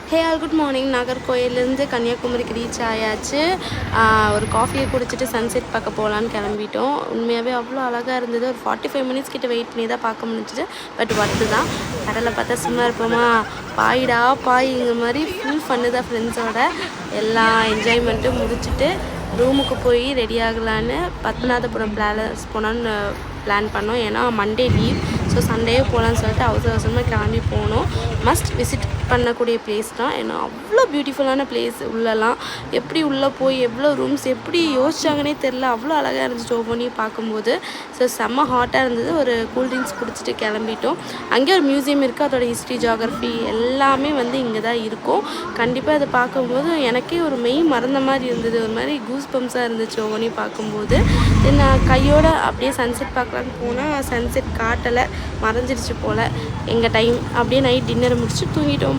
ஹே all good morning. நாகர்கோயிலேருந்து கன்னியாகுமரிக்கு reach ஆயாச்சு. ஒரு காஃபியை குடிச்சிட்டு சன்செட் பார்க்க போகலான்னு கிளம்பிட்டோம். உண்மையாகவே அவ்வளோ அழகாக இருந்தது. ஒரு 45 மினிட்ஸ் கிட்ட வெயிட் பண்ணி தான் பார்க்க முடிஞ்சிச்சு. பட் ஒர்த்து தான். கடலை பார்த்தா சும்மா இருப்போமா, பாயிடா பாய்ங்கிற மாதிரி ஃபுல் ஃபன்னு தான். ஃப்ரெண்ட்ஸோட எல்லா என்ஜாய்மெண்ட்டும் முடிச்சுட்டு ரூமுக்கு போய் ரெடி ஆகலான்னு பத்மநாதபுரம் பேலஸ் போனான்னு பிளான் பண்ணோம். ஏன்னா மண்டே லீவ், ஸோ சண்டேயே போகலான்னு சொல்லிட்டு அவசரமாக கிளம்பி போனோம். மஸ்ட் விசிட் பண்ணக்கூடிய பிளேஸ் தான். ஏன்னா அவ்வளோ பியூட்டிஃபுல்லான பிளேஸ். உள்ளலாம் எப்படி உள்ளே போய் எவ்வளோ ரூம்ஸ் எப்படி யோசிச்சாங்கன்னே தெரில, அவ்வளோ அழகாக இருந்துச்சு ஒவ்வொன்றையும் பார்க்கும்போது. ஸோ செம்ம ஹாட்டாக இருந்தது. ஒரு கூல்ட்ரிங்க்ஸ் குடிச்சிட்டு கிளம்பிட்டோம். அங்கே ஒரு மியூசியம் இருக்குது, அதோட ஹிஸ்ட்ரி ஜியாகிரஃபி எல்லாமே இங்கே தான் இருக்கும். கண்டிப்பாக அதை பார்க்கும்போது எனக்கே ஒரு மெய் மறந்த மாதிரி இருந்தது. ஒரு மாதிரி கூஸ் பம்ஸாக இருந்துச்சு ஒவ்வொன்றையும் பார்க்கும்போது. தென் நான் கையோடு அப்படியே சன்செட் பார்க்கலான்னு போனால் சன்செட் காட்டலை, மறைஞ்சிருச்சு போல் எங்கள் டைம். அப்படியே நைட் டின்னர் முடிச்சு தூங்கிட்டோம்.